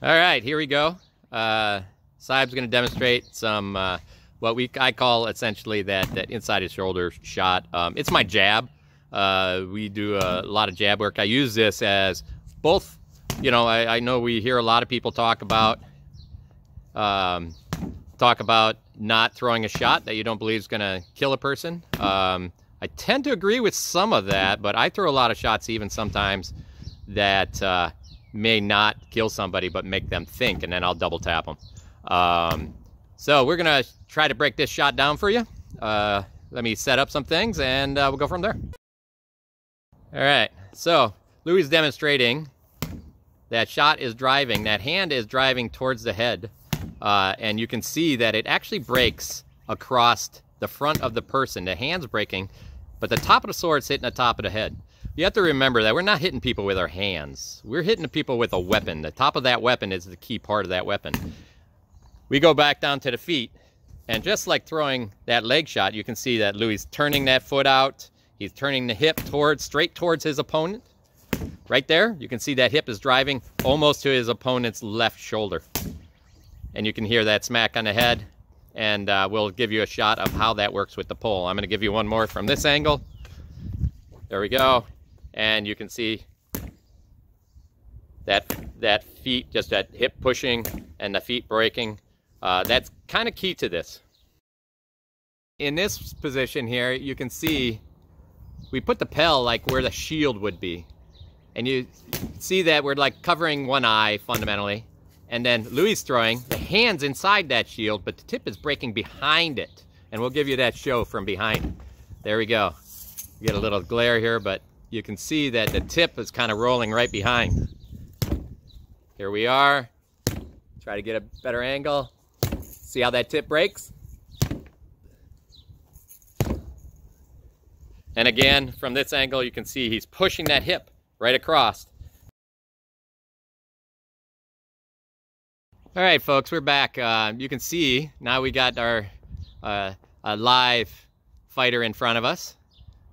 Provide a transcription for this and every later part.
All right, here we go. Saib's going to demonstrate some what I call essentially that inside his shoulder shot. It's my jab. We do a lot of jab work. I use this as both. You know, I know we hear a lot of people talk about not throwing a shot that you don't believe is going to kill a person. I tend to agree with some of that, but I throw a lot of shots even sometimes that may not kill somebody but make them think, and then I'll double tap them. So we're gonna try to break this shot down for you. Let me set up some things and we'll go from there. All right, so Louis is demonstrating that shot is driving, that hand is driving towards the head, and you can see that it actually breaks across the front of the person. The hand's breaking, but the top of the sword's hitting the top of the head. You have to remember that we're not hitting people with our hands. We're hitting the people with a weapon. The top of that weapon is the key part of that weapon. We go back down to the feet, and just like throwing that leg shot, you can see that Louis turning that foot out. He's turning the hip straight towards his opponent. Right there, you can see that hip is driving almost to his opponent's left shoulder. And you can hear that smack on the head, and we'll give you a shot of how that works with the pull. I'm going to give you one more from this angle. There we go. And you can see that feet, just that hip pushing and the feet breaking. That's kind of key to this. In this position here, you can see we put the Pell like where the shield would be. And you see that we're like covering one eye fundamentally. And then Louis throwing, the hand's inside that shield, but the tip is breaking behind it. And we'll give you that show from behind. There we go. You get a little glare here, but you can see that the tip is kind of rolling right behind. Here we are. Try to get a better angle. See how that tip breaks? And again, from this angle, you can see he's pushing that hip right across. All right, folks, we're back. You can see now we got our a live fighter in front of us.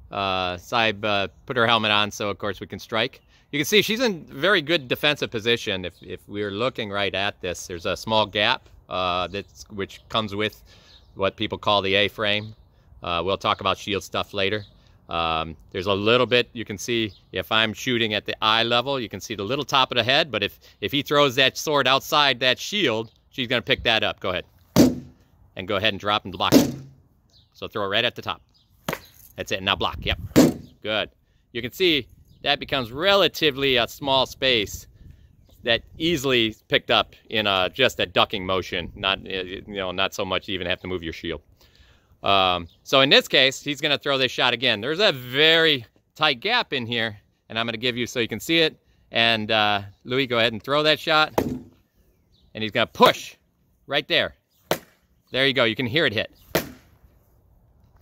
Saib put her helmet on, so of course we can strike. You can see she's in very good defensive position. If we're looking right at this, there's a small gap which comes with what people call the A-frame. We'll talk about shield stuff later. There's a little bit, you can see if I'm shooting at the eye level, you can see the little top of the head, but if he throws that sword outside that shield, she's going to pick that up. Go ahead. And go ahead and drop and block it. So throw it right at the top. That's it. Now block. Yep. Good. You can see that becomes relatively a small space that easily picked up in just a ducking motion. Not so much you even have to move your shield. So in this case, he's going to throw this shot again. There's a very tight gap in here, and I'm going to give you so you can see it. And Louis, go ahead and throw that shot. And he's going to push right there. There you go. You can hear it hit.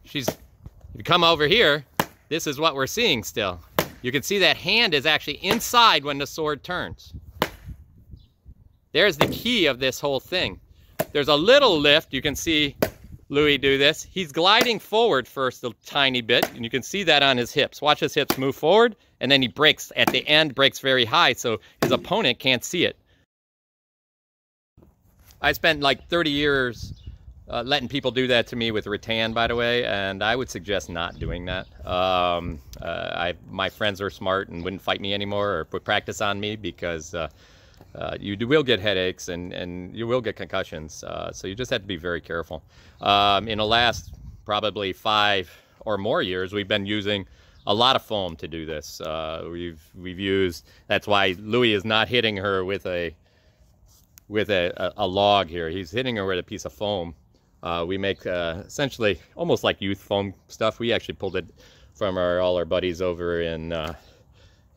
If you come over here, this is what we're seeing still. You can see that hand is actually inside when the sword turns. There's the key of this whole thing. There's a little lift. You can see Louis do this. He's gliding forward first a tiny bit, and you can see that on his hips. Watch his hips move forward, and then he breaks at the end, breaks very high, so his opponent can't see it. I spent like 30 years letting people do that to me with rattan, by the way, and I would suggest not doing that. My friends are smart and wouldn't fight me anymore or put practice on me because you will get headaches and you will get concussions. So you just have to be very careful. In the last probably 5 or more years, we've been using a lot of foam to do this. We've used, that's why Louis is not hitting her with a log here. He's hitting her with a piece of foam. We make essentially almost like youth foam stuff. We actually pulled it from all our buddies over in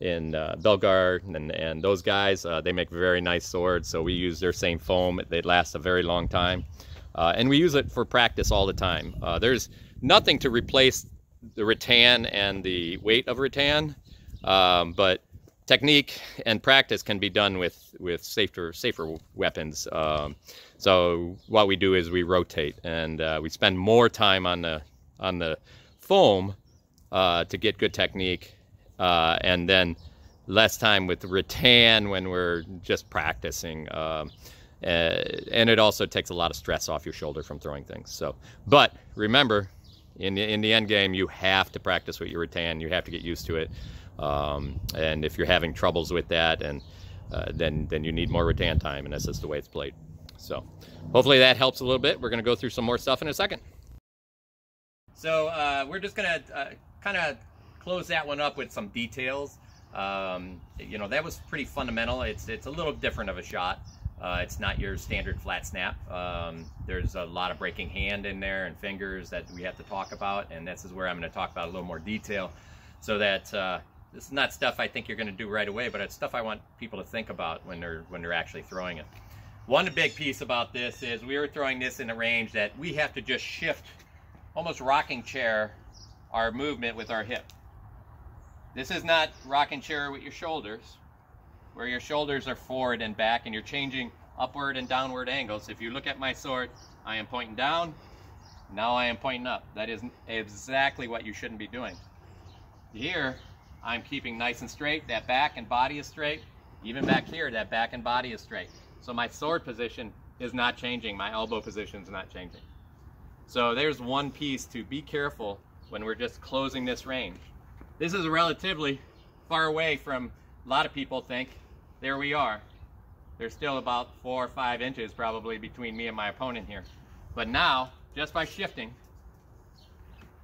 Belgard and those guys. They make very nice swords, so we use their same foam. They last a very long time. And we use it for practice all the time. There's nothing to replace the rattan and the weight of rattan, but technique and practice can be done with safer weapons. So what we do is we rotate, and we spend more time on the foam to get good technique, and then less time with rattan when we're just practicing. And it also takes a lot of stress off your shoulder from throwing things. So, but remember, in the end game, you have to practice with your rattan. You have to get used to it. And if you're having troubles with that, and then you need more rattan time, and that's just the way it's played. So hopefully that helps a little bit. We're going to go through some more stuff in a second. So we're just going to kind of close that one up with some details. You know, that was pretty fundamental. It's a little different of a shot. It's not your standard flat snap. There's a lot of breaking hand in there and fingers that we have to talk about, and this is where I'm going to talk about a little more detail, so that this is not stuff I think you're going to do right away, but it's stuff I want people to think about when they're actually throwing it. One big piece about this is we were throwing this in a range that we have to just shift, almost rocking chair, our movement with our hip. This is not rocking chair with your shoulders, where your shoulders are forward and back and you're changing upward and downward angles. If you look at my sword, I am pointing down, now I am pointing up. That is exactly what you shouldn't be doing. Here, I'm keeping nice and straight, that back and body is straight. Even back here, that back and body is straight. So my sword position is not changing, my elbow position is not changing. So there's one piece to be careful when we're just closing this range. This is relatively far away from, a lot of people think, there we are. There's still about 4 or 5 inches probably between me and my opponent here. But now, just by shifting,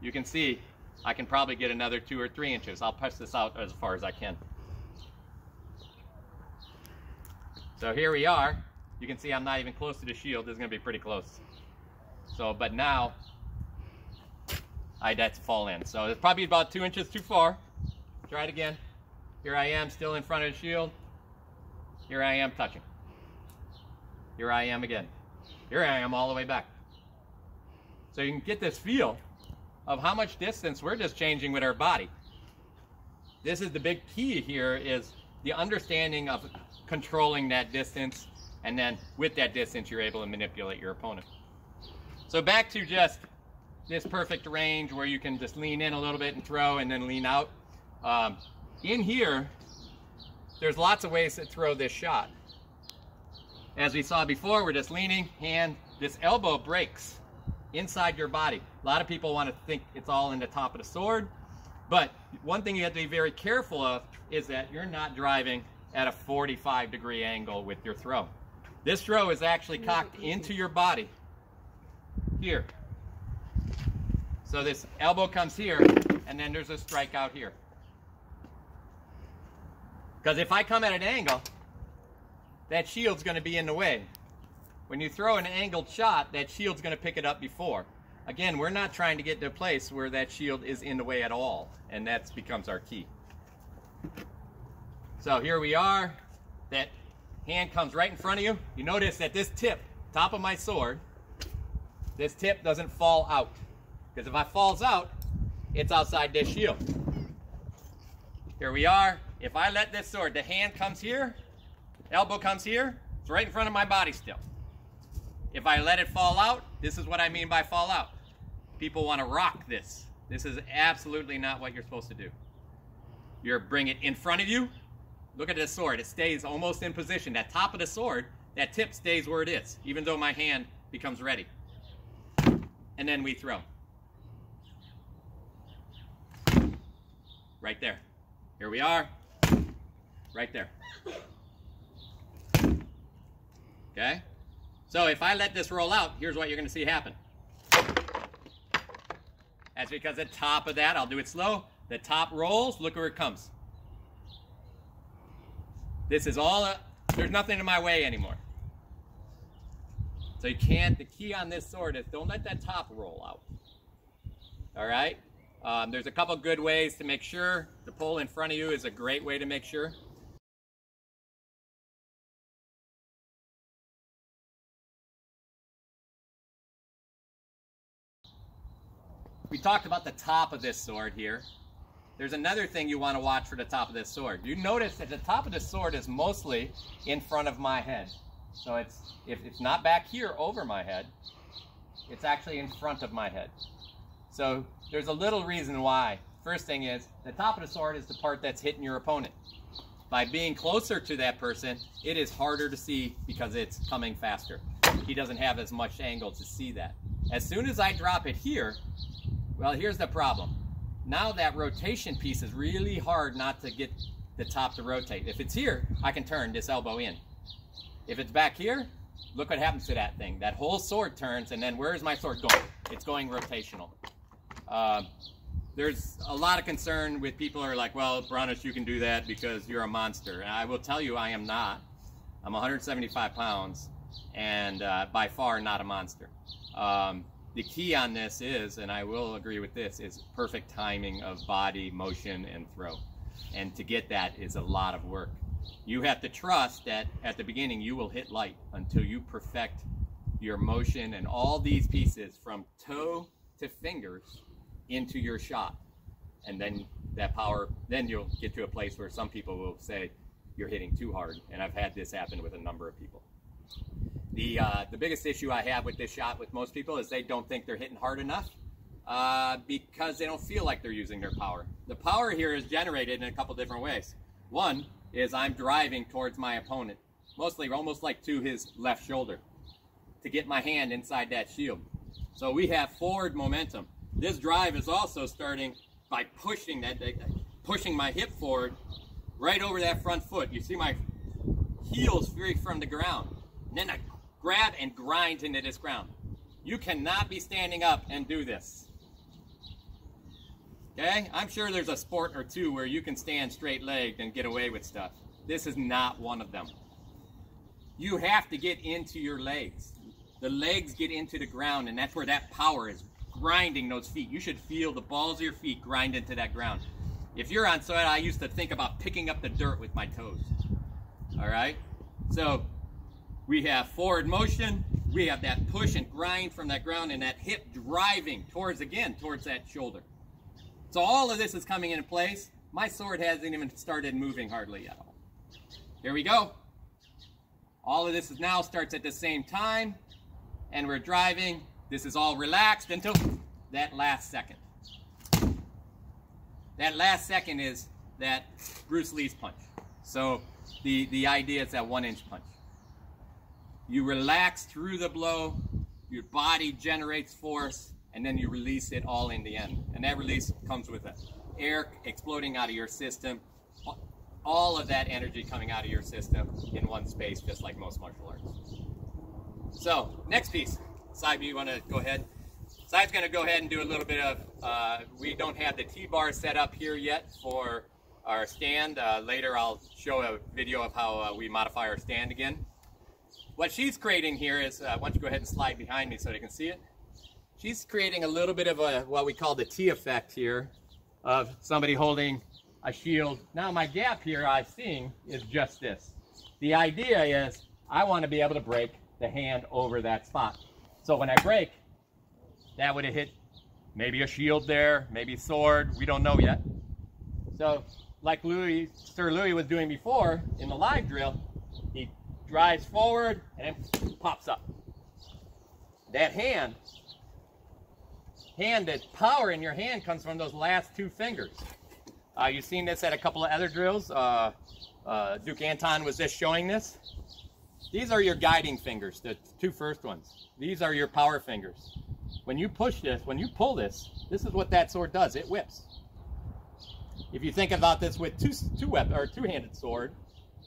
you can see I can probably get another 2 or 3 inches. I'll push this out as far as I can. So here we are. You can see I'm not even close to the shield. This is going to be pretty close. So, but now, that's fall in. So it's probably about 2 inches too far. Try it again. Here I am still in front of the shield. Here I am touching. Here I am again. Here I am all the way back. So you can get this feel of how much distance we're just changing with our body. This is the big key here, is the understanding of controlling that distance, and then with that distance you're able to manipulate your opponent. So back to just this perfect range where you can just lean in a little bit and throw and then lean out. In here, there's lots of ways to throw this shot. As we saw before, we're just leaning, hand, this elbow breaks inside your body. A lot of people want to think it's all in the top of the sword, but one thing you have to be very careful of is that you're not driving at a 45-degree angle with your throw. This throw is actually cocked into your body here. So this elbow comes here, and then there's a strike out here. Because if I come at an angle, that shield's going to be in the way. When you throw an angled shot, that shield's going to pick it up before. Again, we're not trying to get to a place where that shield is in the way at all, and that becomes our key. So here we are. That hand comes right in front of you. You notice that this tip, top of my sword, this tip doesn't fall out. Because if it falls out, it's outside this shield. Here we are. If I let this sword, the hand comes here, elbow comes here, it's right in front of my body still. If I let it fall out, this is what I mean by fall out. People want to rock this. This is absolutely not what you're supposed to do. You bring it in front of you. Look at this sword. It stays almost in position. That top of the sword, that tip stays where it is, even though my hand becomes ready. And then we throw. Right there. Here we are. Right there. Okay? So if I let this roll out, here's what you're going to see happen. That's because the top of that, I'll do it slow, the top rolls, look where it comes. This is all, there's nothing in my way anymore. So you can't, the key on this sword is don't let that top roll out. All right? There's a couple good ways to make sure. The pole in front of you is a great way to make sure. We talked about the top of this sword here. There's another thing you want to watch for the top of this sword. You notice that the top of the sword is mostly in front of my head. So if it's not back here over my head, it's actually in front of my head. So there's a little reason why. First thing is, the top of the sword is the part that's hitting your opponent. By being closer to that person, it is harder to see because it's coming faster. He doesn't have as much angle to see that. As soon as I drop it here, well, here's the problem. Now that rotation piece is really hard not to get the top to rotate. If it's here, I can turn this elbow in. If it's back here, look what happens to that thing. That whole sword turns, and then where is my sword going? It's going rotational. There's a lot of concern with people who are like, well, Brannos, you can do that because you're a monster. And I will tell you, I am not. I'm 175 pounds and by far not a monster. The key on this is, and I will agree with this, is perfect timing of body, motion, and throw. And to get that is a lot of work. You have to trust that at the beginning you will hit light until you perfect your motion and all these pieces from toe to fingers into your shot. And then that power, then you'll get to a place where some people will say you're hitting too hard. And I've had this happen with a number of people. The biggest issue I have with this shot with most people is they don't think they're hitting hard enough because they don't feel like they're using their power. The power here is generated in a couple different ways. One is I'm driving towards my opponent, mostly almost like to his left shoulder, to get my hand inside that shield. So we have forward momentum. This drive is also starting by pushing my hip forward right over that front foot. You see my heels free from the ground. And then I grab and grind into this ground. You cannot be standing up and do this. Okay? I'm sure there's a sport or two where you can stand straight-legged and get away with stuff. This is not one of them. You have to get into your legs. The legs get into the ground, and that's where that power is, grinding those feet. You should feel the balls of your feet grind into that ground. If you're on soil, I used to think about picking up the dirt with my toes. All right? So we have forward motion. We have that push and grind from that ground and that hip driving towards that shoulder. So all of this is coming into place. My sword hasn't even started moving hardly at all. Here we go. All of this is now starts at the same time, and we're driving. This is all relaxed until that last second. That last second is that Bruce Lee's punch. So the idea is that 1-inch punch. You relax through the blow, your body generates force, and then you release it all in the end. And that release comes with air exploding out of your system, all of that energy coming out of your system in one space, just like most martial arts. So, next piece. Sai, you want to go ahead? Sai's going to go ahead and do a little bit of, we don't have the T-bar set up here yet for our stand. Later I'll show a video of how we modify our stand again. What she's creating here is, why don't you go ahead and slide behind me so they can see it. She's creating a little bit of what we call the T effect here, of somebody holding a shield. Now my gap here I'm seeing is just this. The idea is I want to be able to break the hand over that spot. So when I break, that would have hit maybe a shield there, maybe a sword, we don't know yet. So like Sir Louis was doing before in the live drill, he drives forward and pops up. That that power in your hand comes from those last two fingers. You've seen this at a couple of other drills. Duke Anton was just showing this. These are your guiding fingers, the two first ones. These are your power fingers. When you push this, when you pull this, this is what that sword does. It whips. If you think about this with two-handed sword,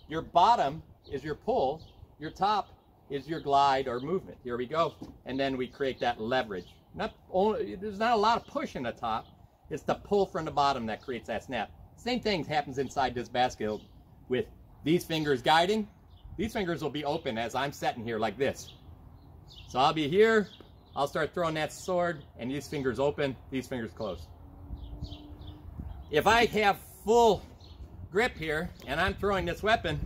your bottom is your pull, your top is your glide or movement. Here we go. And then we create that leverage. There's not a lot of push in the top. It's the pull from the bottom that creates that snap. Same thing happens inside this basket with these fingers guiding. These fingers will be open as I'm sitting here like this. So I'll be here, I'll start throwing that sword, and these fingers open, these fingers close. If I have full grip here, and I'm throwing this weapon,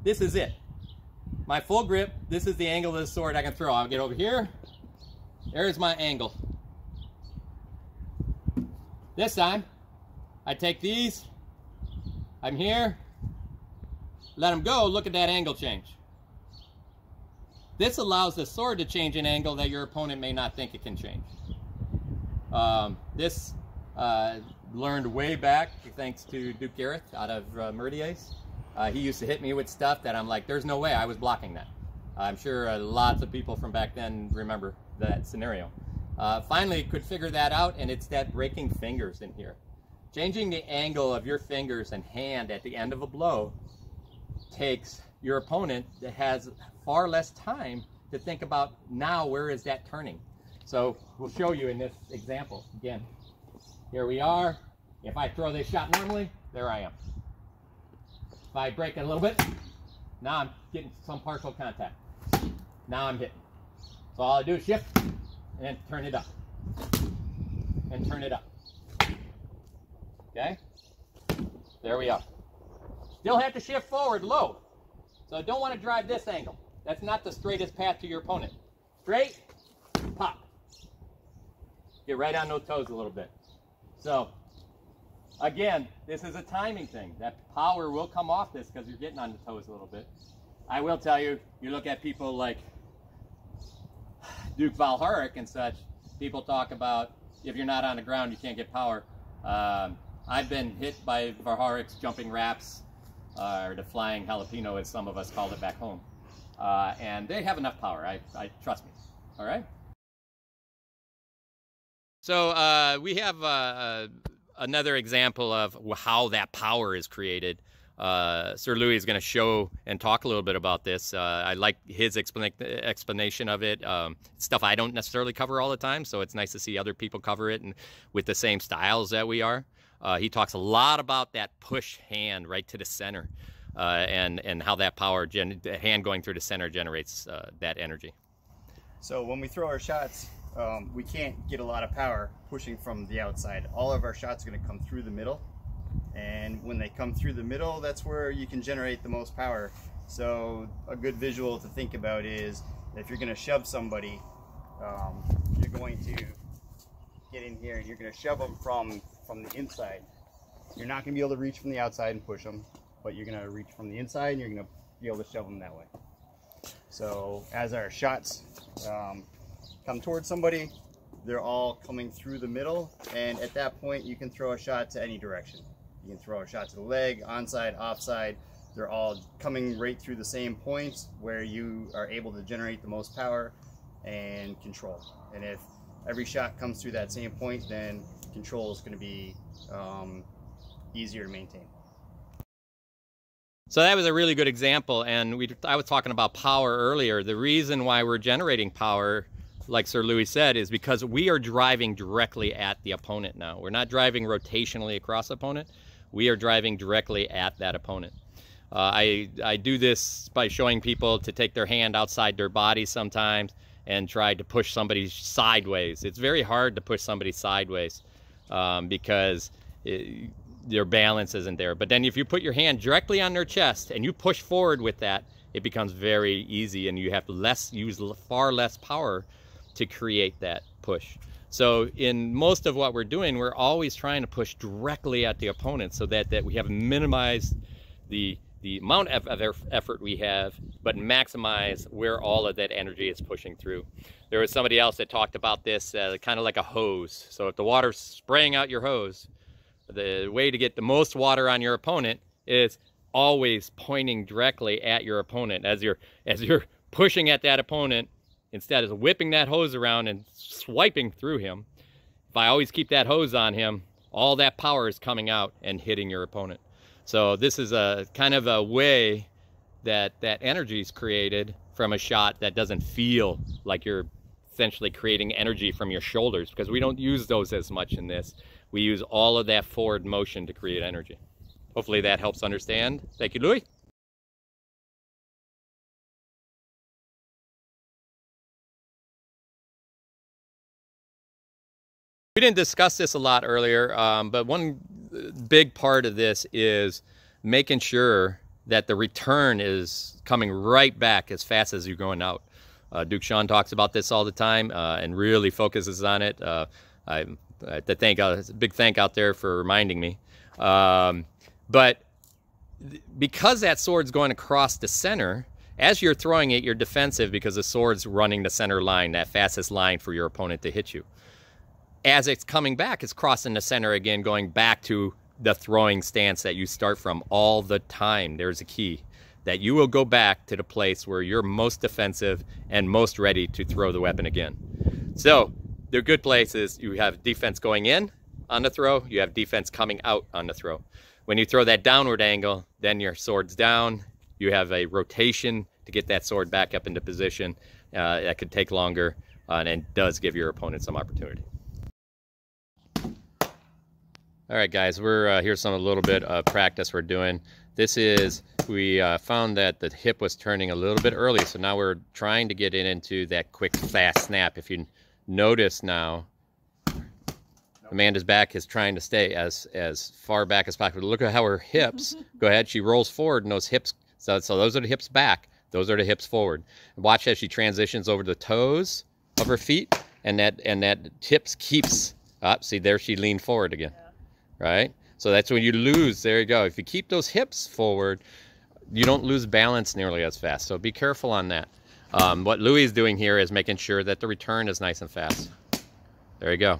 this is it. My full grip, this is the angle of the sword I can throw. I'll get over here. There's my angle. This time, I take these. I'm here. Let them go. Look at that angle change. This allows the sword to change an angle that your opponent may not think it can change. This learned way back, thanks to Duke Gareth out of Merdier's. He used to hit me with stuff that I'm like, there's no way I was blocking that. I'm sure lots of people from back then remember that scenario. Finally could figure that out, and it's that breaking fingers in here. Changing the angle of your fingers and hand at the end of a blow takes your opponent that has far less time to think about, now where is that turning. So we'll show you in this example. Again, here we are. If I throw this shot normally, there I am. If I break it a little bit, now I'm getting some partial contact. Now I'm hitting. So all I do is shift and then turn it up. And turn it up. Okay? There we are. Still have to shift forward low. So don't want to drive this angle. That's not the straightest path to your opponent. Straight, pop. Get right on those toes a little bit. So, again, this is a timing thing. That power will come off this because you're getting on the toes a little bit. I will tell you, you look at people like Duke Valharic and such, people talk about if you're not on the ground, you can't get power. I've been hit by Valharic's jumping wraps, or the flying jalapeno, as some of us called it back home. And they have enough power, I trust me. All right? So we have another example of how that power is created. Sir Louis is going to show and talk a little bit about this. I like his explanation of it. Stuff I don't necessarily cover all the time, so it's nice to see other people cover it and with the same styles that we are. He talks a lot about that push hand right to the center and how that power, the hand going through the center generates that energy. So when we throw our shots, we can't get a lot of power pushing from the outside. All of our shots are going to come through the middle. And when they come through the middle, that's where you can generate the most power. So a good visual to think about is if you're going to shove somebody, you're going to get in here and you're going to shove them from the inside. You're not going to be able to reach from the outside and push them, but you're going to reach from the inside and you're going to be able to shove them that way. So as our shots come towards somebody, they're all coming through the middle, and at that point you can throw a shot to any direction. You can throw a shot to the leg, onside, offside. They're all coming right through the same points where you are able to generate the most power and control. And if every shot comes through that same point, then control is going to be easier to maintain. So that was a really good example, and I was talking about power earlier. The reason why we're generating power, like Sir Louis said, is because we are driving directly at the opponent now. We're not driving rotationally across the opponent. We are driving directly at that opponent. I do this by showing people to take their hand outside their body sometimes and try to push somebody sideways. It's very hard to push somebody sideways because their balance isn't there. But then if you put your hand directly on their chest and you push forward with that, it becomes very easy, and you have to use far less power to create that push. So in most of what we're doing, we're always trying to push directly at the opponent so that we have minimized the amount of effort we have, but maximize where all of that energy is pushing through. There was somebody else that talked about this kind of like a hose. So if the water's spraying out your hose, the way to get the most water on your opponent is always pointing directly at your opponent. As you're pushing at that opponent, instead of whipping that hose around and swiping through him, if I always keep that hose on him, all that power is coming out and hitting your opponent. So this is a kind of a way that energy is created from a shot that doesn't feel like you're essentially creating energy from your shoulders, because we don't use those as much in this. We use all of that forward motion to create energy. Hopefully that helps understand. Thank you, Louis. We didn't discuss this a lot earlier, but one big part of this is making sure that the return is coming right back as fast as you're going out. Duke Sean talks about this all the time and really focuses on it. A big thank out there for reminding me. But because that sword's going across the center, as you're throwing it, you're defensive because the sword's running the center line, that fastest line for your opponent to hit you. As it's coming back, it's crossing the center again, going back to the throwing stance that you start from all the time. There's a key that you will go back to the place where you're most defensive and most ready to throw the weapon again. So the good place is you have defense going in on the throw, you have defense coming out on the throw. When you throw that downward angle, then your sword's down, you have a rotation to get that sword back up into position. That could take longer and does give your opponent some opportunity. All right, guys, here's a little bit of practice we're doing. This is, we found that the hip was turning a little bit early, so now we're trying to get it into that quick, fast snap. If you notice now, Amanda's back is trying to stay as far back as possible. Look at how her hips, go ahead, she rolls forward and those hips, so those are the hips back, those are the hips forward. Watch as she transitions over the toes of her feet, and that hips keeps up. See, there she leaned forward again. Right? So that's when you lose. There you go. If you keep those hips forward, you don't lose balance nearly as fast. So be careful on that. What Louis is doing here is making sure that the return is nice and fast. There you go.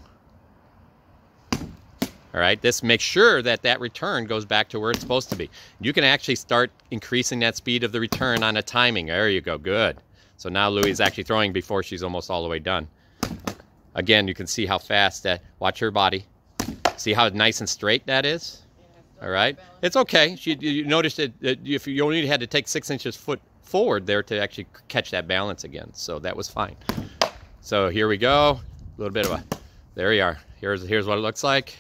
All right, this makes sure that that return goes back to where it's supposed to be. You can actually start increasing that speed of the return on a timing. There you go, good. So now Louis is actually throwing before she's almost all the way done. Again, you can see how fast that, watch her body. See how nice and straight that is? All right. It's okay. You noticed that if you only had to take 6 inches foot forward there to actually catch that balance again. So that was fine. So here we go. A little bit of a, there you are. Here's what it looks like.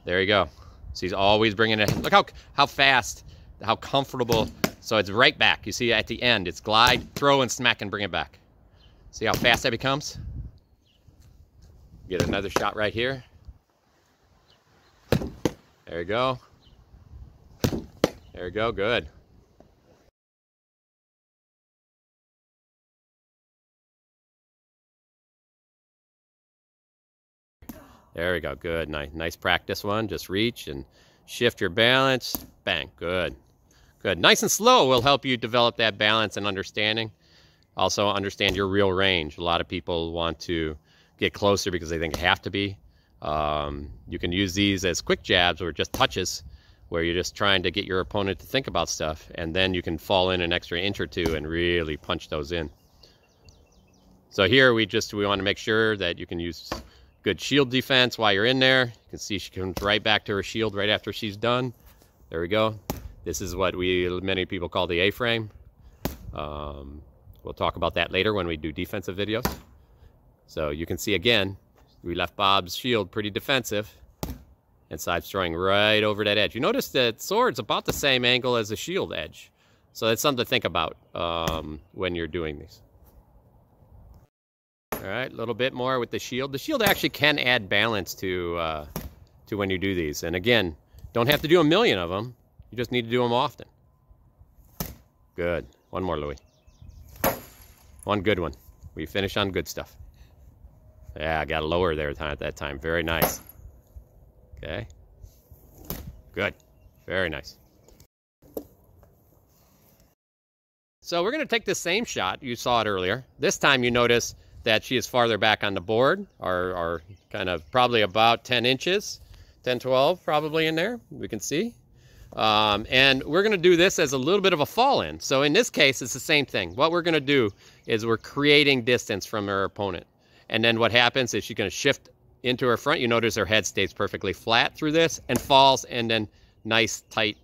There you go. She's always bringing it. Look how fast, how comfortable. So it's right back. You see at the end, it's glide, throw, and smack and bring it back. See how fast that becomes? Get another shot right here. There you go. There you go, good. There we go, good. Nice practice one. Just reach and shift your balance. Bang, good. Good. Nice and slow will help you develop that balance and understanding. Also understand your real range. A lot of people want to get closer because they think they have to be. You can use these as quick jabs or just touches where you're just trying to get your opponent to think about stuff, and then you can fall in an extra inch or two and really punch those in. So here we want to make sure that you can use good shield defense while you're in there. You can see she comes right back to her shield right after she's done. There we go. This is what many people call the A-frame. We'll talk about that later when we do defensive videos. So you can see again, we left Bob's shield pretty defensive, and side's throwing right over that edge. You notice that sword's about the same angle as the shield edge. So that's something to think about when you're doing these. All right, a little bit more with the shield. The shield actually can add balance to when you do these. And again, don't have to do a million of them. You just need to do them often. Good. One more, Louis. One good one. We finish on good stuff. Yeah, I got a lower there at that time. Very nice. Okay. Good. Very nice. So we're going to take the same shot. You saw it earlier. This time you notice that she is farther back on the board, or kind of probably about 10 inches, 10, 12 probably in there, we can see. And we're going to do this as a little bit of a fall in. So in this case, it's the same thing. What we're going to do is we're creating distance from her opponent. And then what happens is she's going to shift into her front. You notice her head stays perfectly flat through this and falls, and then nice tight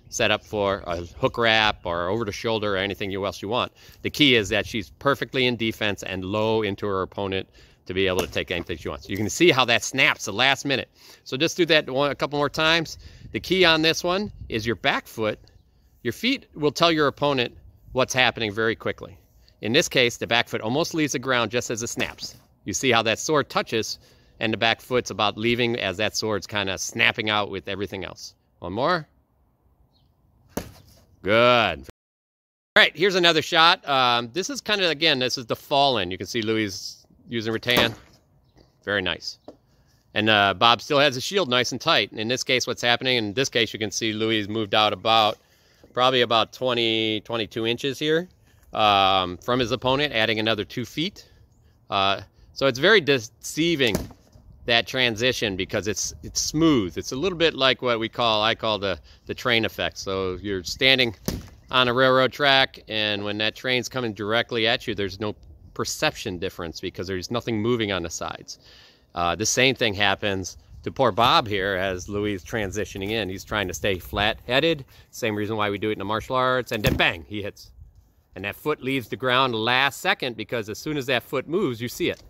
setup for a hook wrap or over the shoulder or anything else you want. The key is that she's perfectly in defense and low into her opponent to be able to take anything she wants. You can see how that snaps the last minute. So just do that a couple more times. The key on this one is your back foot. Your feet will tell your opponent what's happening very quickly. In this case, the back foot almost leaves the ground just as it snaps. You see how that sword touches, and the back foot's about leaving as that sword's kind of snapping out with everything else. One more. Good. All right, here's another shot. This is kind of, again, this is the fall in. You can see Louis using rattan. Very nice. And Bob still has a shield nice and tight. In this case, what's happening, in this case, you can see Louis moved out probably about 20, 22 inches here from his opponent, adding another 2 feet. So it's very deceiving that transition because it's smooth. It's a little bit like what I call the train effect. So you're standing on a railroad track, and when that train's coming directly at you, there's no perception difference because there's nothing moving on the sides. The same thing happens to poor Bob here as Louis is transitioning in. He's trying to stay flat-headed. Same reason why we do it in the martial arts, and then bang, he hits. And that foot leaves the ground last second because as soon as that foot moves, you see it.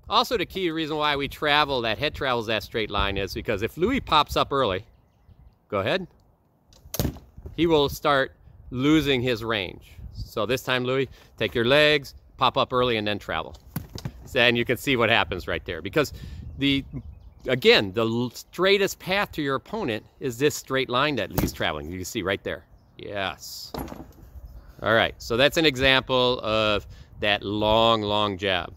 Also, the key reason why we travel, that head travels that straight line is because if Louis pops up early, go ahead, he will start losing his range. So this time, Louis, take your legs, pop up early, and then travel. And you can see what happens right there. Because, again, the straightest path to your opponent is this straight line that he's traveling. You can see right there. Yes. All right, so that's an example of that long, long jab.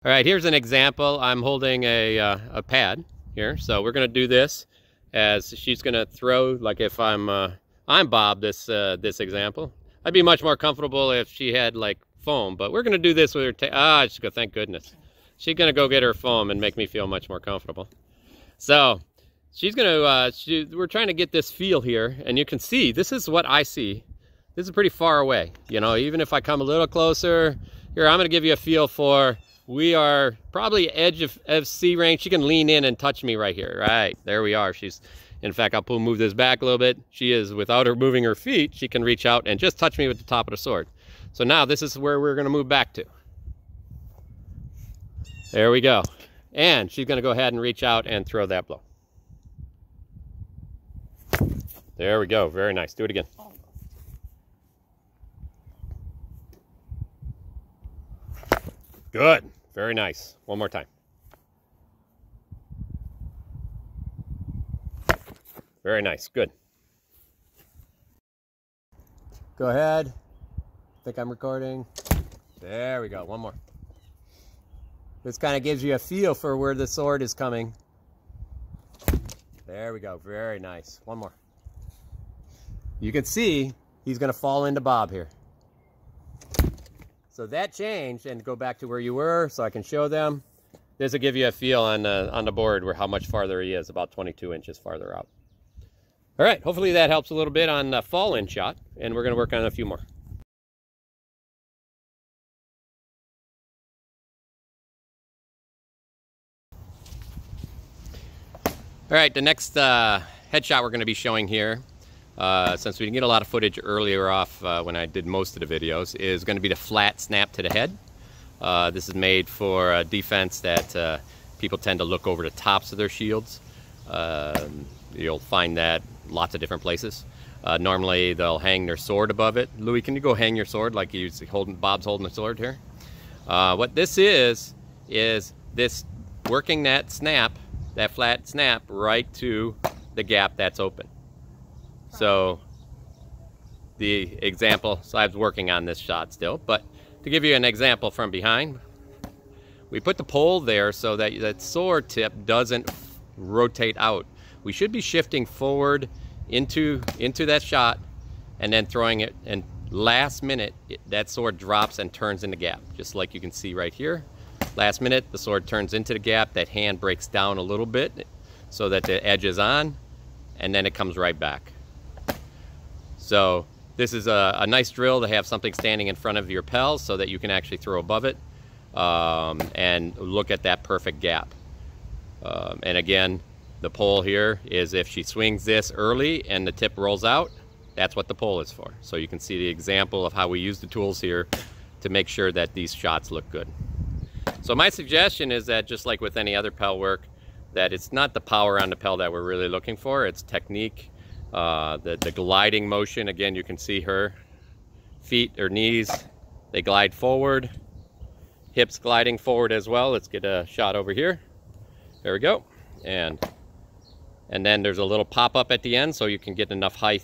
All right, here's an example. I'm holding a pad here. So we're gonna do this as she's gonna throw, like if I'm Bob, this example. I'd be much more comfortable if she had like foam, but we're gonna do this with her, she's gonna, thank goodness. She's gonna go get her foam and make me feel much more comfortable. So she's gonna, we're trying to get this feel here, and you can see, this is what I see. This is pretty far away. You know, even if I come a little closer, here, I'm gonna give you a feel for, we are probably edge of C range. She can lean in and touch me right here. Right, there we are. She's, in fact, I'll move this back a little bit. She is, without her moving her feet, she can reach out and just touch me with the top of the sword. So now this is where we're gonna move back to. There we go. And she's gonna go ahead and reach out and throw that blow. There we go, very nice. Do it again. Good, very nice. One more time. Very nice, good. Go ahead. Think I'm recording. There we go, one more. This kind of gives you a feel for where the sword is coming. There we go, very nice. One more. You can see he's gonna fall into Bob here. So that changed, and go back to where you were so I can show them. This will give you a feel on the board where how much farther he is, about 22 inches farther out. All right, hopefully that helps a little bit on the fall-in shot, and we're gonna work on a few more. All right, the next headshot we're gonna be showing here, since we didn't get a lot of footage earlier off when I did most of the videos, is going to be the flat snap to the head. This is made for a defense that people tend to look over the tops of their shields. You'll find that lots of different places. Normally they'll hang their sword above it. Louis, can you go hang your sword like Bob's holding the sword here? What this is this working that snap, that flat snap, right to the gap that's open. So the example, so I was working on this shot still, but to give you an example from behind, we put the pole there so that that sword tip doesn't rotate out. We should be shifting forward into that shot and then throwing it, and last minute that sword drops and turns in the gap, just like you can see right here. Last minute the sword turns into the gap, that hand breaks down a little bit so that the edge is on, and then it comes right back. So this is a nice drill to have something standing in front of your Pell so that you can actually throw above it and look at that perfect gap. And again, the pole here is if she swings this early and the tip rolls out, that's what the pole is for. So you can see the example of how we use the tools here to make sure that these shots look good. So my suggestion is that, just like with any other Pell work, that it's not the power on the Pell that we're really looking for, it's technique. The gliding motion, again, you can see her feet or knees, they glide forward, hips gliding forward as well. Let's get a shot over here. There we go. And then there's a little pop-up at the end so you can get enough height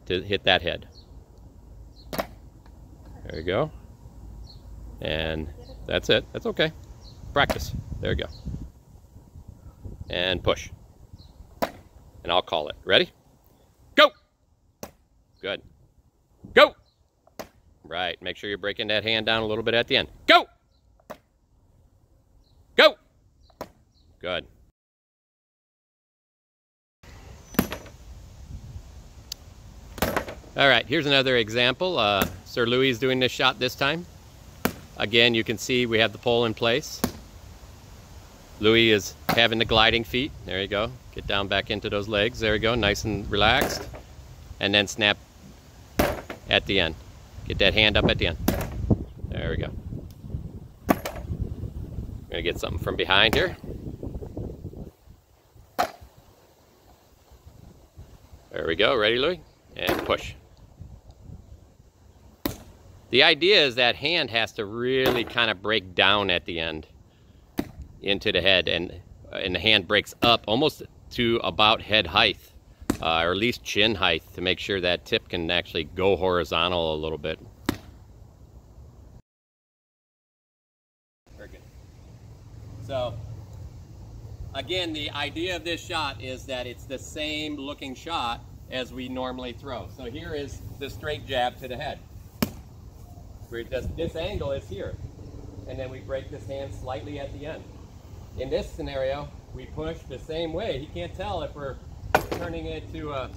to hit that head. There you go. And that's it. That's okay. Practice. There you go. And push. And I'll call it. Ready? Go! Good. Go! Right. Make sure you're breaking that hand down a little bit at the end. Go! Go! Good. All right, here's another example. Sir Louis is doing this shot this time. Again, you can see we have the pole in place. Louis is having the gliding feet. There you go. Get down back into those legs. There you go, nice and relaxed. And then snap at the end. Get that hand up at the end. There we go. I'm gonna get something from behind here. There we go, ready, Louis? And push. The idea is that hand has to really kind of break down at the end into the head, and the hand breaks up almost to about head height, or at least chin height, to make sure that tip can actually go horizontal a little bit. Very good. So, again, the idea of this shot is that it's the same looking shot as we normally throw. So here is the straight jab to the head. This angle is here, and then we break this hand slightly at the end. In this scenario, we push the same way. He can't tell if we're turning it to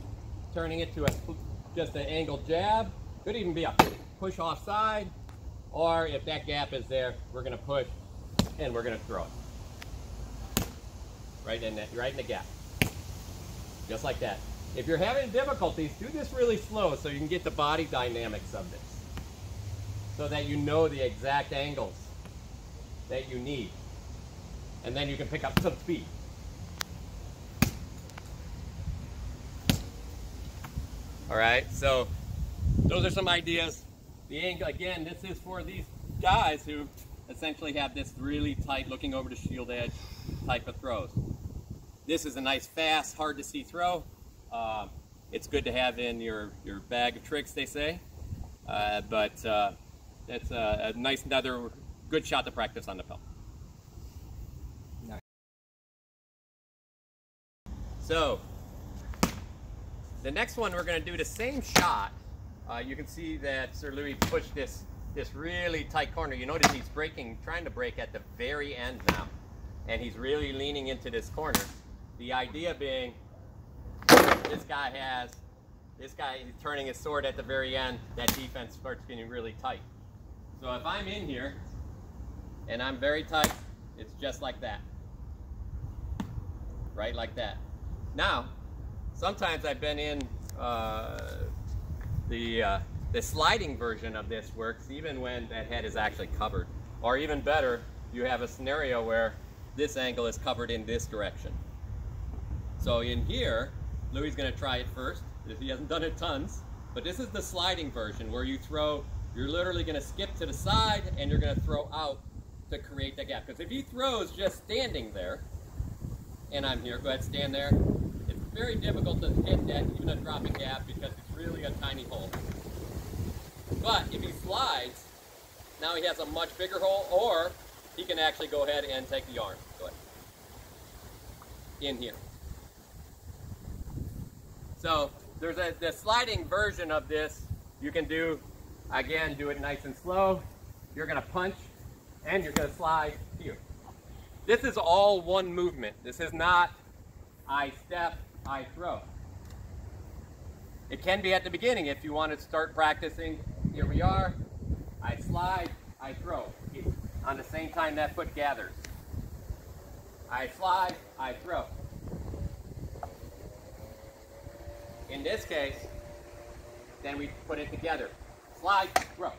just an angled jab. Could even be a push offside, or if that gap is there, we're going to push and we're going to throw it right in the gap, just like that. If you're having difficulties, do this really slow so you can get the body dynamics of this, so that you know the exact angles that you need. And then you can pick up some speed. All right, so those are some ideas. The angle, again, this is for these guys who essentially have this really tight, looking over the shield edge type of throws. This is a nice, fast, hard to see throw. It's good to have in your bag of tricks, they say. But that's a nice, another good shot to practice on the Pell. Nice. So, the next one we're going to do the same shot. You can see that Sir Louis pushed this really tight corner. You notice he's trying to break at the very end now. And he's really leaning into this corner. The idea being, this guy is turning his sword at the very end. That defense starts getting really tight. So if I'm in here and I'm very tight, it's just like that. Right, like that. Now, sometimes I've been in the sliding version of this works even when that head is actually covered. Or even better, you have a scenario where this angle is covered in this direction. So in here, Louis is going to try it first. He hasn't done it tons, but this is the sliding version where you throw. You're literally going to skip to the side and you're going to throw out to create that gap. Because if he throws just standing there, and I'm here, go ahead, stand there. It's very difficult to hit that, even a dropping gap, because it's really a tiny hole. But if he slides, now he has a much bigger hole, or he can actually go ahead and take the arm. Go ahead. In here. So there's the sliding version of this. You can do, again, do it nice and slow. You're going to punch and you're going to slide here. This is all one movement. This is not I step, I throw. It can be at the beginning if you want to start practicing. Here we are. I slide, I throw. On the same time that foot gathers. I slide, I throw. In this case, then we put it together. Slide, throw.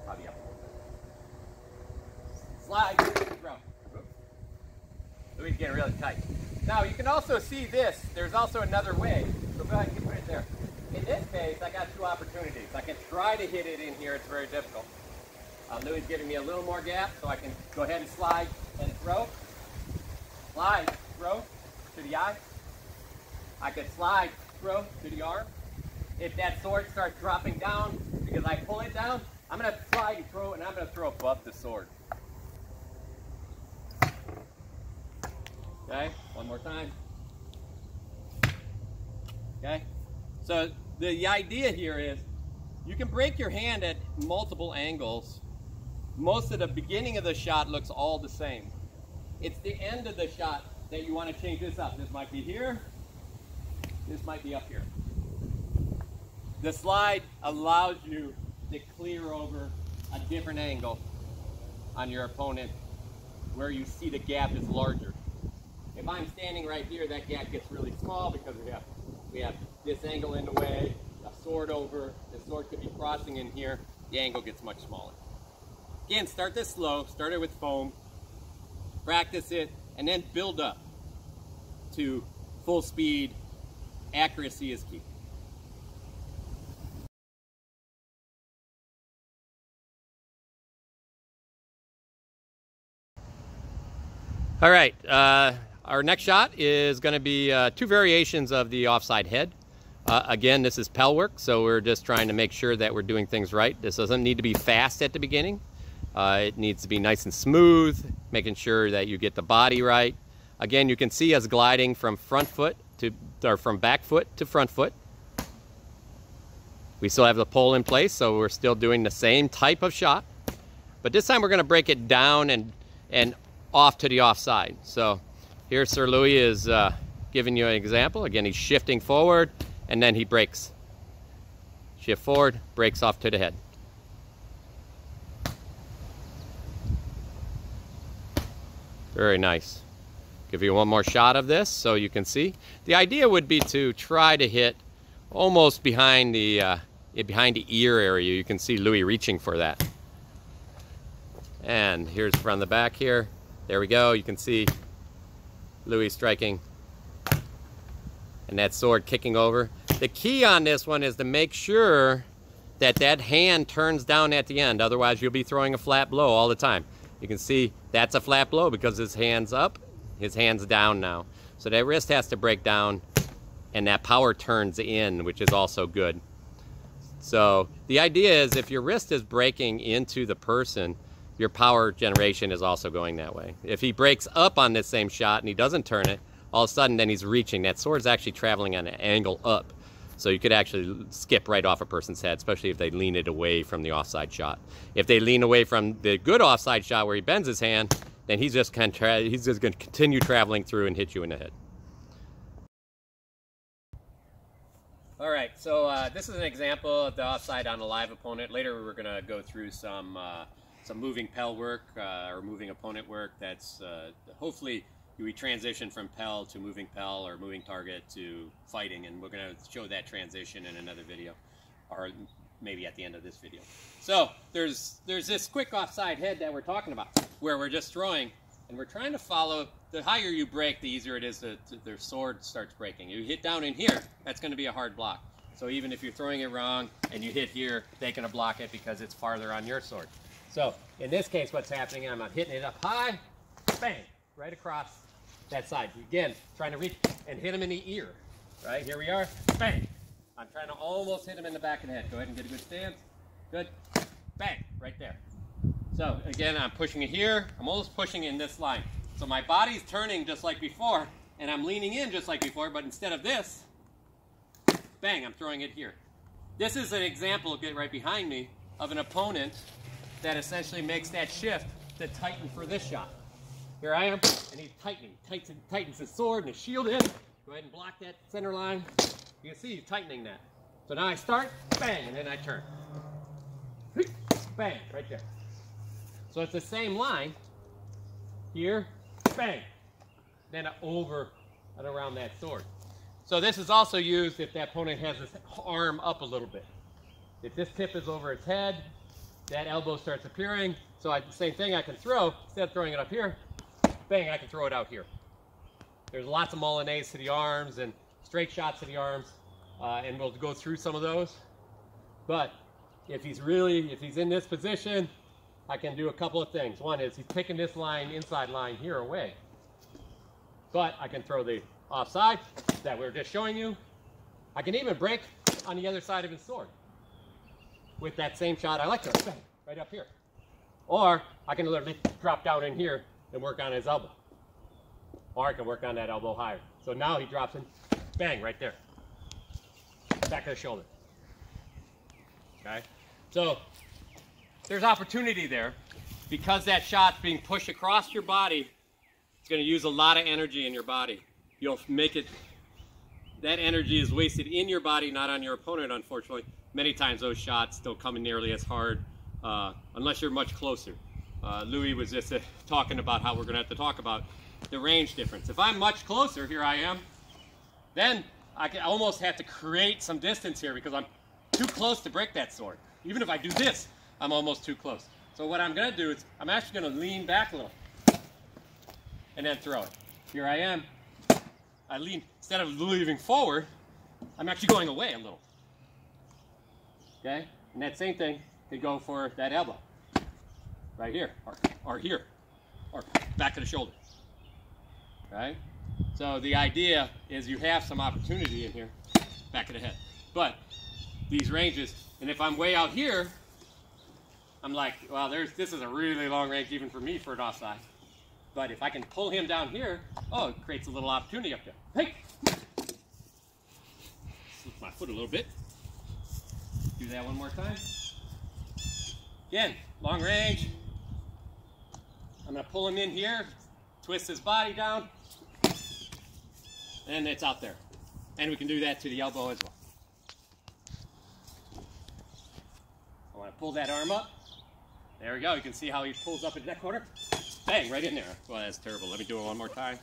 Body up. Slide, throw. Louis is getting really tight. Now you can also see this. There's also another way. So go ahead and put it there. In this case, I got two opportunities. I can try to hit it in here. It's very difficult. Louis is giving me a little more gap, so I can go ahead and slide and throw. Slide, throw to the eye. I could slide, throw to the arm. If that sword starts dropping down, because I pull it down, I'm going to slide and throw, and I'm going to throw above the sword. Okay, one more time. Okay, so the idea here is you can break your hand at multiple angles. Most of the beginning of the shot looks all the same. it's the end of the shot that you want to change this up. This might be here. This might be up here. The slide allows you to clear over a different angle on your opponent where you see the gap is larger. If I'm standing right here, that gap gets really small because we have this angle in the way, a sword over, the sword could be crossing in here, the angle gets much smaller. Again, start this slow, start it with foam, practice it, and then build up to full speed. Accuracy is key. All right, our next shot is going to be two variations of the offside head. Again, this is Pell work, so we're just trying to make sure that we're doing things right. This doesn't need to be fast at the beginning. It needs to be nice and smooth, making sure that you get the body right. Again, you can see us gliding from front foot to, or from back foot to front foot. We still have the pole in place, so we're still doing the same type of shot. But this time we're going to break it down and off to the offside. So here Sir Louis is giving you an example. Again, he's shifting forward and then he breaks. Shift forward, breaks off to the head. Very nice. Give you one more shot of this so you can see. The idea would be to try to hit almost behind the ear area. You can see Louis reaching for that. And here's from the back here. There we go. You can see Louis striking and that sword kicking over. The key on this one is to make sure that that hand turns down at the end. Otherwise, you'll be throwing a flat blow all the time. You can see that's a flat blow because his hand's up, his hand's down now. So that wrist has to break down and that power turns in, which is also good. So the idea is if your wrist is breaking into the person, your power generation is also going that way. If he breaks up on this same shot and he doesn't turn it, all of a sudden then he's reaching. That sword's actually traveling on an angle up. So you could actually skip right off a person's head, especially if they lean it away from the offside shot. If they lean away from the good offside shot where he bends his hand, then he's just going to continue traveling through and hit you in the head. All right, so this is an example of the offside on a live opponent. Later we're going to go through some moving Pell work or moving opponent work. That's hopefully we transition from Pell to moving Pell or moving target to fighting, and we're going to show that transition in another video, or maybe at the end of this video. So there's this quick offside head that we're talking about, where we're just throwing, and we're trying to follow. The higher you break, the easier it is to their sword starts breaking. You hit down in here, that's going to be a hard block. So even if you're throwing it wrong and you hit here, they can block it because it's farther on your sword. So in this case, what's happening, I'm hitting it up high, bang, right across that side. Again, trying to reach and hit him in the ear. Right, here we are, bang. I'm trying to almost hit him in the back of the head. Go ahead and get a good stance. Good, bang, right there. So again, I'm pushing it here. I'm almost pushing in this line. So my body's turning just like before, and I'm leaning in just like before, but instead of this, bang, I'm throwing it here. This is an example, get right behind me, of an opponent that essentially makes that shift to tighten for this shot. Here I am, and he's tightening. Tightens his sword and his shield in. Go ahead and block that center line. You can see he's tightening that. So now I start, bang, and then I turn. Bang, right there. So it's the same line. Here, bang. Then over and around that sword. So this is also used if that opponent has his arm up a little bit. If this tip is over his head, that elbow starts appearing. So the same thing I can throw, instead of throwing it up here, bang, I can throw it out here. There's lots of Molinets to the arms and straight shots to the arms, and we'll go through some of those. But if he's in this position, I can do a couple of things. One is he's taking this line, inside line here away. But I can throw the offside that we're just showing you. I can even break on the other side of his sword with that same shot. I like to bang, right up here. Or I can literally drop down in here and work on his elbow. Or I can work on that elbow higher. So now he drops in, bang, right there. Back of the shoulder. Okay? So there's opportunity there because that shot's being pushed across your body It's going to use a lot of energy in your body. You'll make it, that energy is wasted in your body, not on your opponent, unfortunately. Many times those shots don't come in nearly as hard unless you're much closer. Louis was just talking about how we're going to have to talk about the range difference. If I'm much closer, here I am, then I can almost have to create some distance here because I'm too close to break that sword. Even if I do this, I'm almost too close. So what I'm going to do is I'm actually going to lean back a little and then throw it. Here I am. I lean, instead of leaning forward, I'm actually going away a little. Okay? And that same thing could go for that elbow. Right here, or here, or back of the shoulder. Right? So the idea is you have some opportunity in here, back of the head. But these ranges, and if I'm way out here, I'm like, well, this is a really long range even for me for an offside. But if I can pull him down here, oh, it creates a little opportunity up there. Hey! Slip my foot a little bit. Do that one more time. Again, long range. I'm going to pull him in here, twist his body down, and it's out there. And we can do that to the elbow as well. I want to pull that arm up. There we go. You can see how he pulls up into that corner. Bang, right in there. Well, that's terrible. Let me do it one more time.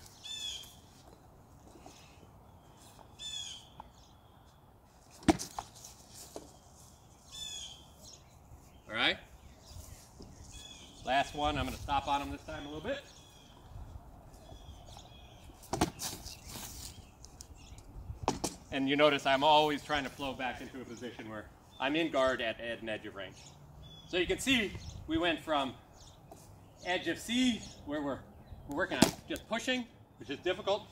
All right. Last one. I'm going to stop on him this time a little bit. And you notice I'm always trying to flow back into a position where I'm in guard at an edge of range. So you can see we went from edge of C, where we're working on just pushing, which is difficult.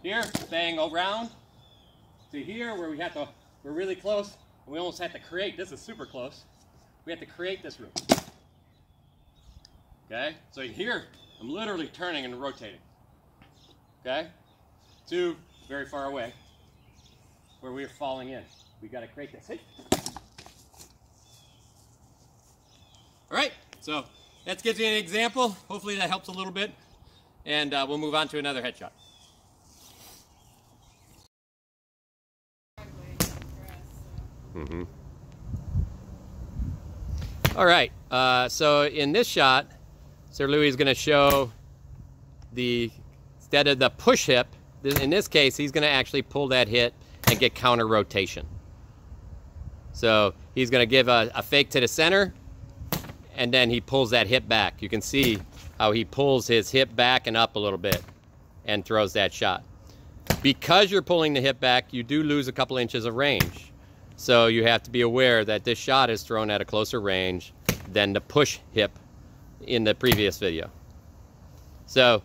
Here, bang around, to here where we're really close, and we almost have to create, this is super close, we have to create this room. Okay, so here, I'm literally turning and rotating. Okay, to very far away, where we're falling in. We got to create this. Hey. All right, so that gives you an example. Hopefully that helps a little bit. And we'll move on to another headshot. Mm-hmm. All right, so in this shot, Sir Louis is going to show instead of the push hip, in this case, he's going to actually pull that hit and get counter rotation. So he's going to give a fake to the center, and then he pulls that hip back. You can see how he pulls his hip back and up a little bit and throws that shot. Because you're pulling the hip back, you do lose a couple inches of range. So you have to be aware that this shot is thrown at a closer range than the push hip in the previous video. So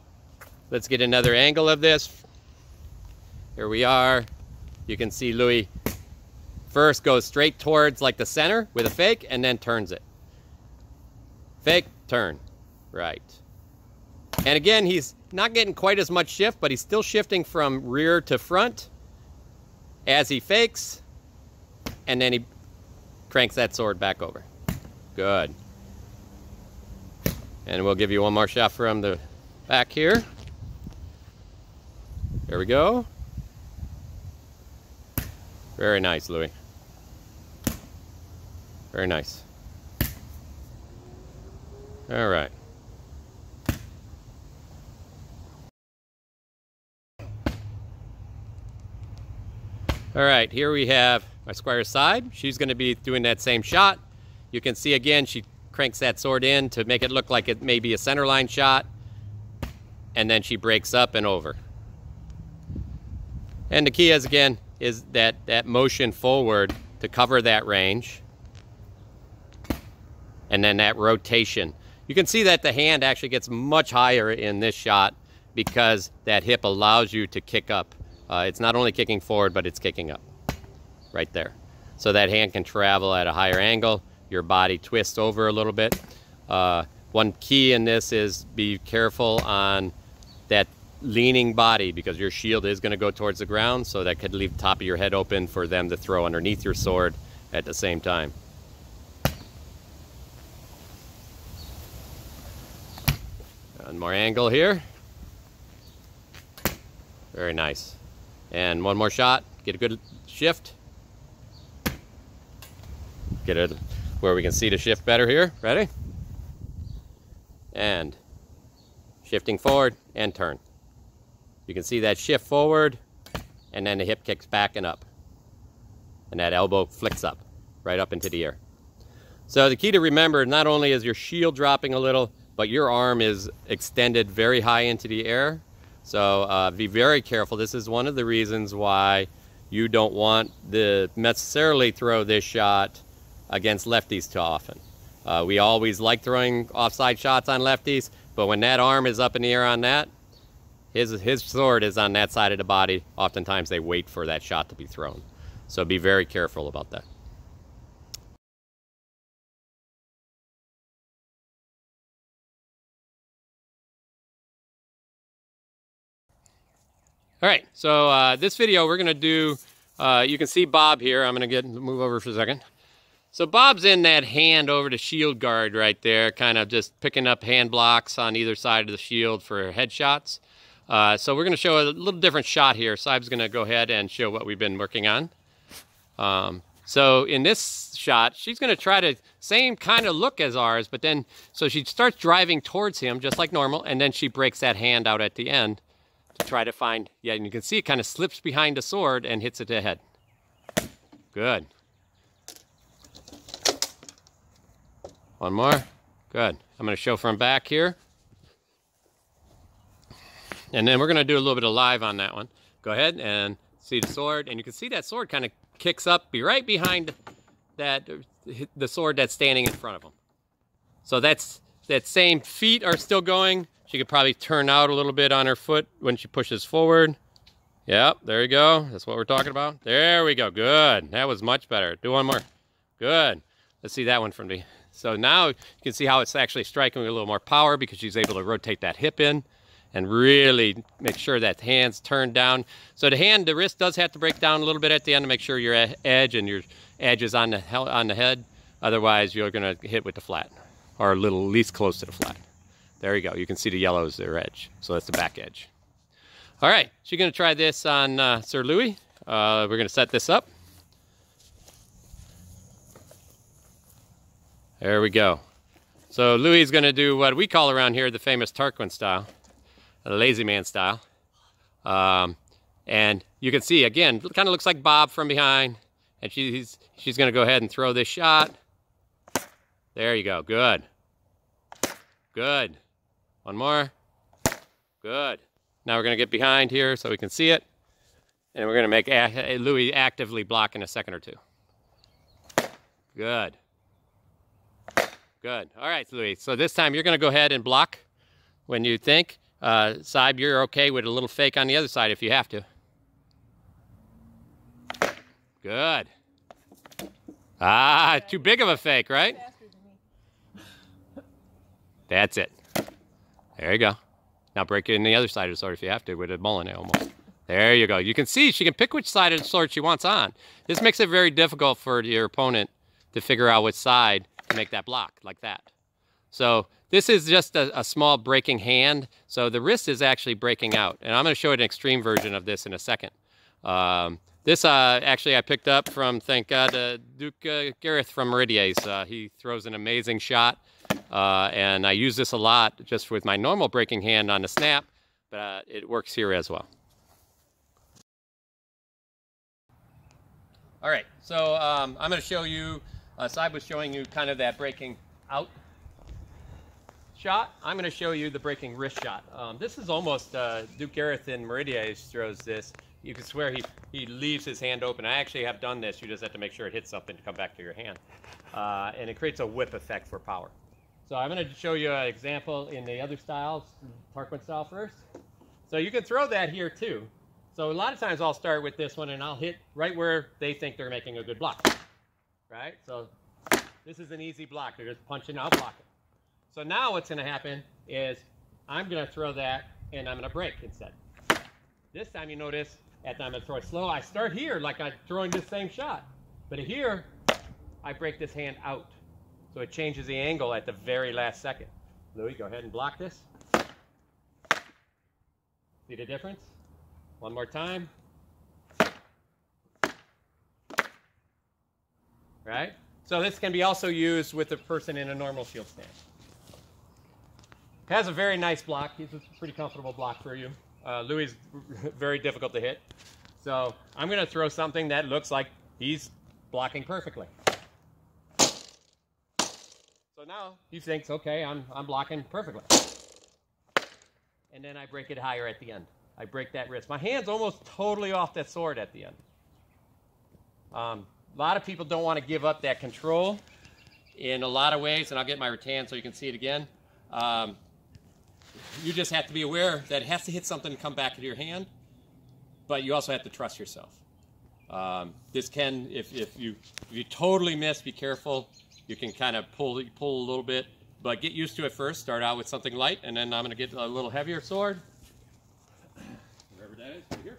let's get another angle of this. Here we are. You can see Louis first goes straight towards like the center with a fake and then turns it. Fake, turn, right. And again, he's not getting quite as much shift, but he's still shifting from rear to front as he fakes, and then he cranks that sword back over. Good. And we'll give you one more shot from the back here. There we go. Very nice, Louis. Very nice. All right. All right, here we have my squire's side. She's going to be doing that same shot. You can see again, she cranks that sword in to make it look like it may be a centerline shot. And then she breaks up and over. And the key is, again, is that motion forward to cover that range. And then that rotation. You can see that the hand actually gets much higher in this shot because that hip allows you to kick up. It's not only kicking forward, but it's kicking up right there. So that hand can travel at a higher angle. Your body twists over a little bit. One key in this is be careful on that leaning body because your shield is going to go towards the ground, so that could leave the top of your head open for them to throw underneath your sword at the same time. One more angle here. Very nice. And one more shot. Get a good shift. Get it where we can see the shift better here. Ready? And shifting forward and turn. You can see that shift forward, and then the hip kicks back and up. And that elbow flicks up, right up into the air. So the key to remember, not only is your shield dropping a little, but your arm is extended very high into the air. So be very careful. This is one of the reasons why you don't want to necessarily throw this shot against lefties too often. We always like throwing offside shots on lefties, but when that arm is up in the air on that, his sword is on that side of the body. Oftentimes they wait for that shot to be thrown. So be very careful about that. All right, so this video we're gonna do, you can see Bob here. I'm gonna move over for a second. So Bob's in that hand over the shield guard right there, kind of just picking up hand blocks on either side of the shield for headshots. So we're gonna show a little different shot here. Saib's gonna go ahead and show what we've been working on. So in this shot, she's gonna try to same kind of look as ours, but then, so she starts driving towards him just like normal, and then she breaks that hand out at the end to try to find, yeah, and you can see it kind of slips behind the sword and hits it to the head. Good. One more. Good. I'm going to show from back here. And then we're going to do a little bit of live on that one. Go ahead and see the sword. And you can see that sword kind of kicks up, be right behind the sword that's standing in front of him. So that same feet are still going. She could probably turn out a little bit on her foot when she pushes forward. Yep, there you go. That's what we're talking about. There we go. Good. That was much better. Do one more. Good. Let's see that one from me. So now you can see how it's actually striking with a little more power because she's able to rotate that hip in and really make sure that hand's turned down. So the wrist does have to break down a little bit at the end to make sure your edge is on the head. Otherwise, you're going to hit with the flat or a little least close to the flat. There you go. You can see the yellow is their edge. So that's the back edge. All right. She's going to try this on Sir Louis. We're going to set this up. There we go. So Louis is going to do what we call around here the famous Tarquin style, the lazy man style. And you can see, again, it kind of looks like Bob from behind. And she's going to go ahead and throw this shot. There you go. Good. Good. One more. Good. Now we're going to get behind here so we can see it. And we're going to make Louis actively block in a second or two. Good. Good. All right, Louis. So this time you're going to go ahead and block when you think. Saib, you're okay with a little fake on the other side if you have to. Good. Ah, too big of a fake, right? That's it. There you go. Now break it in the other side of the sword if you have to with a mullen almost. There you go. You can see she can pick which side of the sword she wants on. This makes it very difficult for your opponent to figure out which side to make that block like that. So this is just a small breaking hand. So the wrist is actually breaking out. And I'm going to show an extreme version of this in a second. This actually I picked up from, thank God, Duke Gareth from Meridies. He throws an amazing shot. And I use this a lot just with my normal breaking hand on the snap. But it works here as well. All right, so I'm going to show you, Saib was showing you kind of that breaking out shot. I'm going to show you the breaking wrist shot. This is almost, Duke Gareth in Meridies throws this. You can swear he leaves his hand open. I actually have done this. You just have to make sure it hits something to come back to your hand. And it creates a whip effect for power. So I'm going to show you an example in the other styles, Tarquin style first. So you can throw that here too. So a lot of times I'll start with this one and I'll hit right where they think they're making a good block. Right? So this is an easy block. They're just punching out, blocking. So now what's going to happen is I'm going to throw that and I'm going to break instead. This time you notice, I'm going to throw it slow. I start here like I'm throwing this same shot. But here, I break this hand out. So it changes the angle at the very last second. Louis, go ahead and block this. See the difference? One more time. Right? So this can be also used with a person in a normal shield stance. Has a very nice block. He's a pretty comfortable block for you. Louis is very difficult to hit. So I'm going to throw something that looks like he's blocking perfectly. So now he thinks, okay, I'm blocking perfectly. And then I break it higher at the end. I break that wrist. My hand's almost totally off that sword at the end. A lot of people don't want to give up that control in a lot of ways, and I'll get my rattan so you can see it again. You just have to be aware that it has to hit something and come back into your hand, but you also have to trust yourself. This can, if you totally miss, be careful. You can kind of pull a little bit, but get used to it first. Start out with something light, and then I'm going to get a little heavier sword. Wherever that is, right here.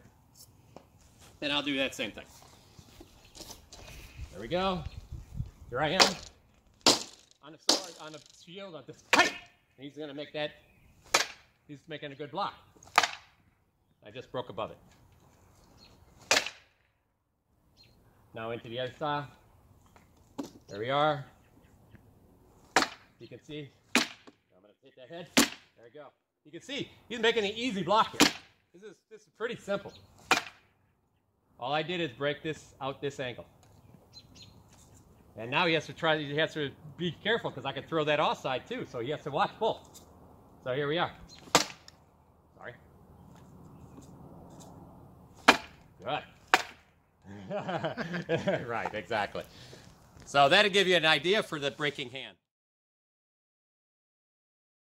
And I'll do that same thing. There we go. Here I am. On the sword, on the shield, on this. Hey! He's going to make that. He's making a good block. I just broke above it. Now into the other side. There we are. You can see. I'm going to hit that head. There we go. You can see he's making an easy block here. This is pretty simple. All I did is break this out this angle. And now he has to be careful because I can throw that offside too. So he has to watch both. So here we are. Sorry. Good. Right, exactly. So that'll give you an idea for the breaking hand.